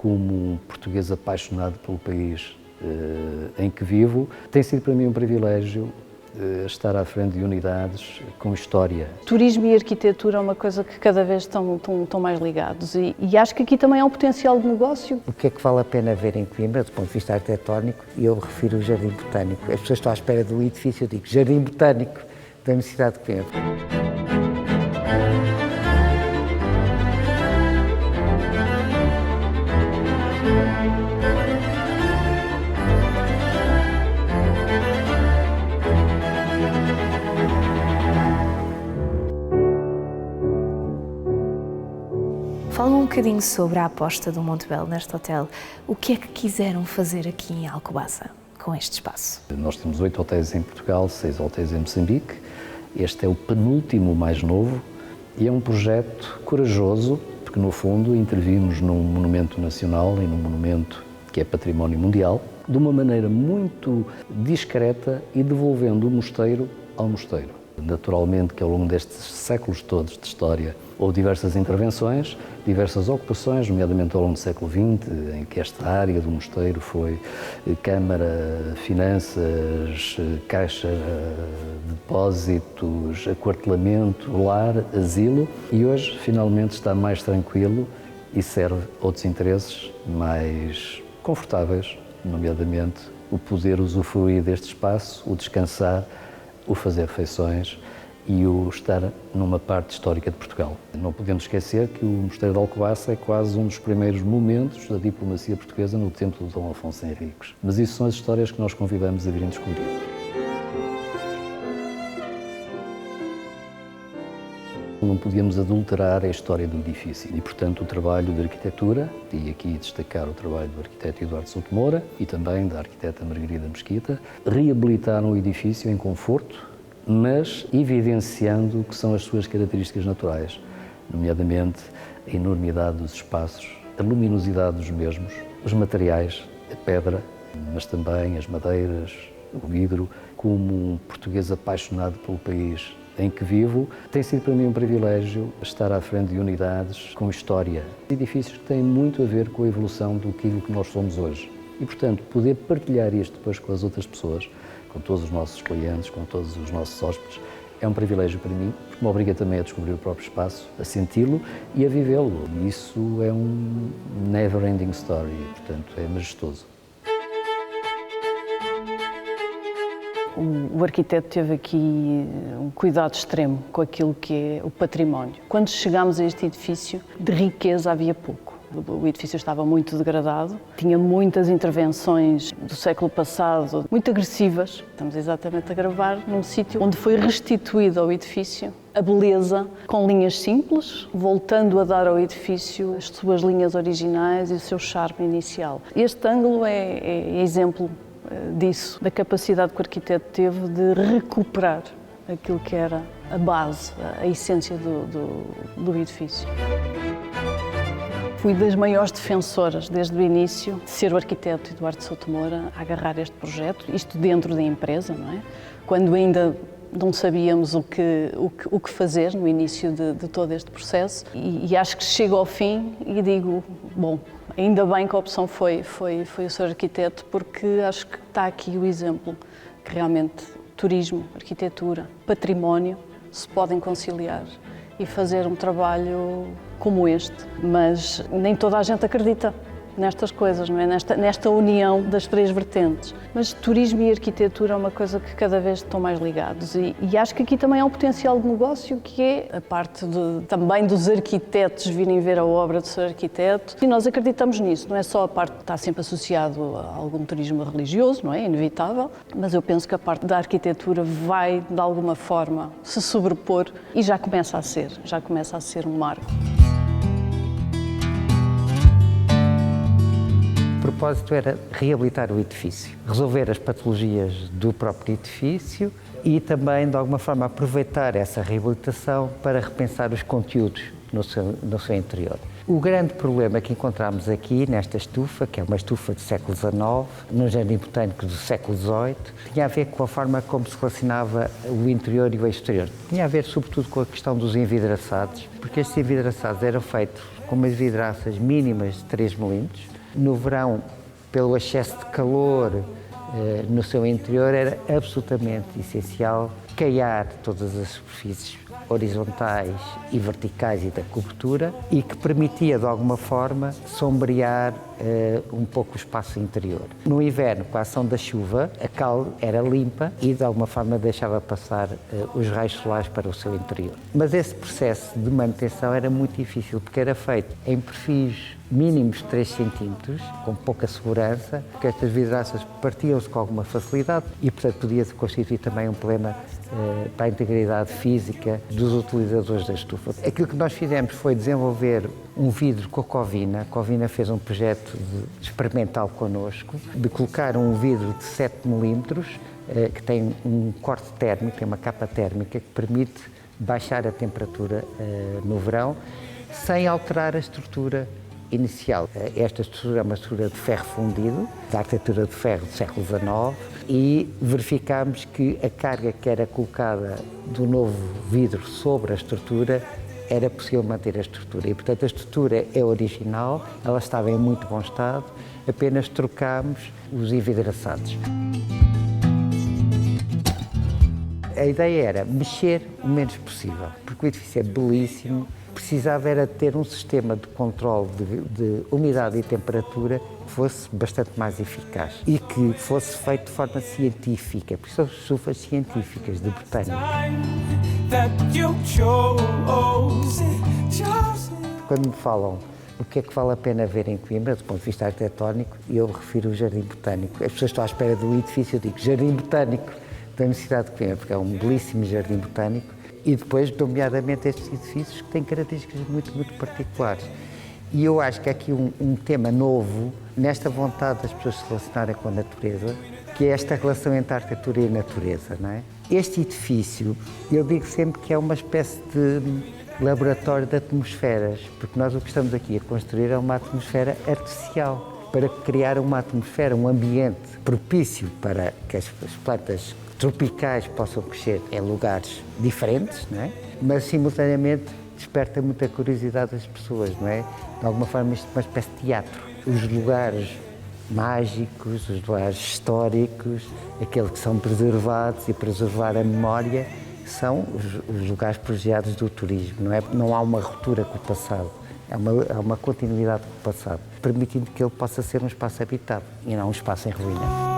como um português apaixonado pelo país em que vivo, tem sido para mim um privilégio estar à frente de unidades com história. Turismo e arquitetura é uma coisa que cada vez estão mais ligados e acho que aqui também há um potencial de negócio. O que é que vale a pena ver em Coimbra, do ponto de vista arquitetónico? E eu refiro o Jardim Botânico. As pessoas estão à espera do edifício, eu digo Jardim Botânico da Universidade de Coimbra. Fala um bocadinho sobre a aposta do Montebello neste hotel. O que é que quiseram fazer aqui em Alcobaça com este espaço? Nós temos 8 hotéis em Portugal, 6 hotéis em Moçambique. Este é o penúltimo mais novo e é um projeto corajoso, porque no fundo intervimos num monumento nacional e num monumento que é património mundial, de uma maneira muito discreta e devolvendo o mosteiro ao mosteiro. Naturalmente que ao longo destes séculos todos de história houve diversas intervenções, diversas ocupações, nomeadamente ao longo do século XX, em que esta área do mosteiro foi Câmara, Finanças, Caixa de Depósitos, aquartelamento, lar, asilo, e hoje finalmente está mais tranquilo e serve outros interesses mais confortáveis, nomeadamente o poder usufruir deste espaço, o descansar, o fazer refeições e o estar numa parte histórica de Portugal. Não podemos esquecer que o Mosteiro de Alcobaça é quase um dos primeiros momentos da diplomacia portuguesa no tempo de Dom Afonso Henriques. Mas isso são as histórias que nós convidamos a virem descobrir. Não podíamos adulterar a história do edifício e, portanto, o trabalho de arquitetura, e aqui destacar o trabalho do arquiteto Eduardo Souto Moura e também da arquiteta Margarida Mesquita, reabilitaram o edifício em conforto, mas evidenciando o que são as suas características naturais, nomeadamente a enormidade dos espaços, a luminosidade dos mesmos, os materiais, a pedra, mas também as madeiras, o vidro. Como um português apaixonado pelo país em que vivo, tem sido para mim um privilégio estar à frente de unidades com história. Edifícios que têm muito a ver com a evolução do que nós somos hoje. E, portanto, poder partilhar isto depois com as outras pessoas, com todos os nossos clientes, com todos os nossos hóspedes, é um privilégio para mim, porque me obriga também a descobrir o próprio espaço, a senti-lo e a vivê-lo. E isso é um never-ending story, portanto, é majestoso. O arquiteto teve aqui um cuidado extremo com aquilo que é o património. Quando chegámos a este edifício, de riqueza havia pouco. O edifício estava muito degradado, tinha muitas intervenções do século passado, muito agressivas. Estamos exatamente a gravar num sítio onde foi restituído ao edifício a beleza, com linhas simples, voltando a dar ao edifício as suas linhas originais e o seu charme inicial. Este ângulo é exemplo disso, da capacidade que o arquiteto teve de recuperar aquilo que era a base, a essência do edifício. Fui das maiores defensoras, desde o início, de ser o arquiteto Eduardo Souto Moura a agarrar este projeto, isto dentro da empresa, não é? Quando ainda não sabíamos o que fazer no início de todo este processo e acho que chego ao fim e digo, bom, ainda bem que a opção foi o Sr. Arquiteto, porque acho que está aqui o exemplo que realmente turismo, arquitetura, património se podem conciliar e fazer um trabalho como este, mas nem toda a gente acredita nestas coisas, não é? Nesta união das três vertentes. Mas turismo e arquitetura é uma coisa que cada vez estão mais ligados e acho que aqui também há um potencial de negócio que é a parte também dos arquitetos virem ver a obra do seu arquiteto e nós acreditamos nisso, não é só a parte que está sempre associado a algum turismo religioso, não é? Inevitável, mas eu penso que a parte da arquitetura vai de alguma forma se sobrepor e já começa a ser um marco. O propósito era reabilitar o edifício, resolver as patologias do próprio edifício e também, de alguma forma, aproveitar essa reabilitação para repensar os conteúdos no seu interior. O grande problema que encontramos aqui nesta estufa, que é uma estufa do século XIX, num jardim botânico do século XVIII, tinha a ver com a forma como se relacionava o interior e o exterior. Tinha a ver sobretudo com a questão dos envidraçados, porque estes envidraçados eram feitos com umas vidraças mínimas de 3 milímetros. No verão, pelo excesso de calor no seu interior, era absolutamente essencial caiar todas as superfícies horizontais e verticais e da cobertura e que permitia, de alguma forma, sombrear um pouco o espaço interior. No inverno, com a ação da chuva, a cal era limpa e, de alguma forma, deixava passar os raios solares para o seu interior. Mas esse processo de manutenção era muito difícil, porque era feito em perfis mínimos de 3 centímetros, com pouca segurança, porque estas vidraças partiam-se com alguma facilidade e, portanto, podia constituir também um problema para a integridade física dos utilizadores da estufa. Aquilo que nós fizemos foi desenvolver um vidro com a Covina. A Covina fez um projeto experimental connosco, de colocar um vidro de 7 milímetros, que tem um corte térmico, tem uma capa térmica que permite baixar a temperatura no verão, sem alterar a estrutura inicial. Esta estrutura é uma estrutura de ferro fundido, da arquitetura de ferro do século XIX, e verificámos que a carga que era colocada do novo vidro sobre a estrutura era possível manter a estrutura. E, portanto, a estrutura é original, ela estava em muito bom estado, apenas trocámos os envidraçados. A ideia era mexer o menos possível, porque o edifício é belíssimo, precisava era ter um sistema de controle de umidade e temperatura que fosse bastante mais eficaz e que fosse feito de forma científica, porque são estufas científicas de botânica. Quando me falam o que é que vale a pena ver em Coimbra, do ponto de vista arquitetónico, eu refiro o Jardim Botânico. As pessoas estão à espera do edifício, eu digo Jardim Botânico da Universidade de Coimbra, porque é um belíssimo jardim botânico. E depois, nomeadamente, estes edifícios que têm características muito, muito particulares. E eu acho que há aqui um tema novo nesta vontade das pessoas se relacionarem com a natureza, que é esta relação entre a arquitetura e a natureza, não é? Este edifício, eu digo sempre que é uma espécie de laboratório de atmosferas, porque nós o que estamos aqui a construir é uma atmosfera artificial, para criar uma atmosfera, um ambiente propício para que as plantas tropicais possam crescer em lugares diferentes, não é? Mas simultaneamente desperta muita curiosidade das pessoas, não é? De alguma forma isto é uma espécie de teatro. Os lugares mágicos, os lugares históricos, aqueles que são preservados e preservar a memória, são os lugares privilegiados do turismo, não é? Não há uma ruptura com o passado, há uma continuidade com o passado, permitindo que ele possa ser um espaço habitado e não um espaço em ruína.